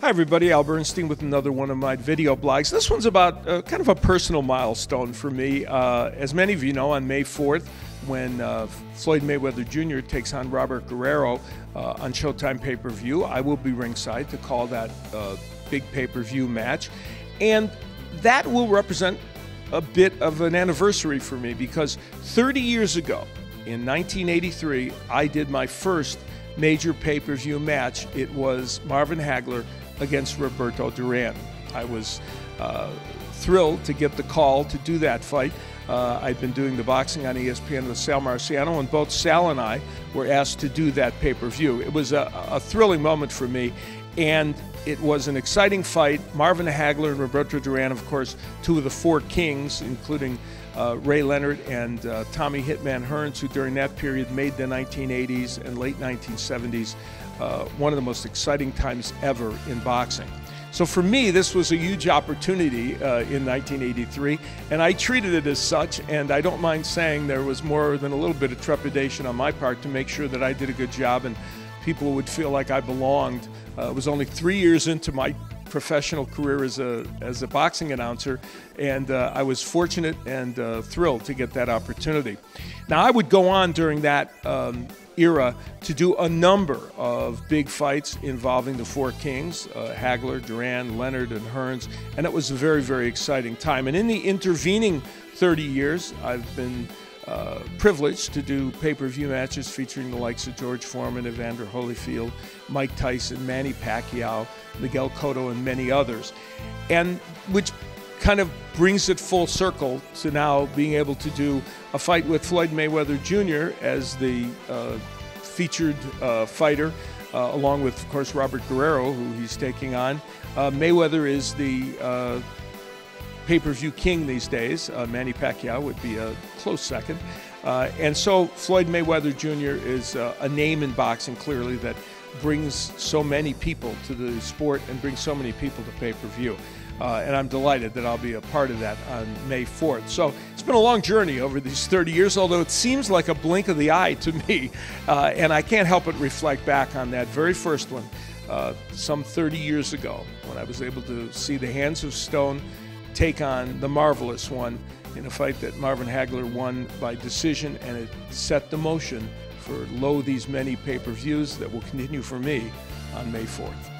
Hi everybody, Al Bernstein with another one of my video blogs. This one's about kind of a personal milestone for me. As many of you know, on May 4th, when Floyd Mayweather Jr. takes on Robert Guerrero on Showtime pay-per-view, I will be ringside to call that big pay-per-view match. And that will represent a bit of an anniversary for me because 30 years ago, in 1983, I did my first major pay-per-view match. It was Marvin Hagler against Roberto Duran. I was thrilled to get the call to do that fight. I'd been doing the boxing on ESPN with Sal Marciano, and both Sal and I were asked to do that pay-per-view. It was a thrilling moment for me, and it was an exciting fight. Marvin Hagler and Roberto Duran, of course, two of the four kings, including Ray Leonard and Tommy Hitman Hearns, who during that period made the 1980s and late 1970s one of the most exciting times ever in boxing. So for me, this was a huge opportunity in 1983, and I treated it as such, and I don't mind saying there was more than a little bit of trepidation on my part to make sure that I did a good job and people would feel like I belonged. It was only 3 years into my professional career as a boxing announcer, and I was fortunate and thrilled to get that opportunity. Now, I would go on during that era to do a number of big fights involving the four kings, Hagler, Duran, Leonard, and Hearns, and it was a very, very exciting time. And in the intervening 30 years, I've been privileged to do pay-per-view matches featuring the likes of George Foreman, Evander Holyfield, Mike Tyson, Manny Pacquiao, Miguel Cotto, and many others, and which kind of brings it full circle to now being able to do a fight with Floyd Mayweather Jr. as the featured fighter, along with, of course, Robert Guerrero, who he's taking on. Mayweather is the pay-per-view king these days. Manny Pacquiao would be a close second. And so Floyd Mayweather Jr. is a name in boxing, clearly, that brings so many people to the sport and brings so many people to pay-per-view. And I'm delighted that I'll be a part of that on May 4th. So it's been a long journey over these 30 years, although it seems like a blink of the eye to me. And I can't help but reflect back on that very first one, some 30 years ago, when I was able to see the Hands of Stone take on the Marvelous One in a fight that Marvin Hagler won by decision, and it set the motion for these many pay-per-views that will continue for me on May 4th.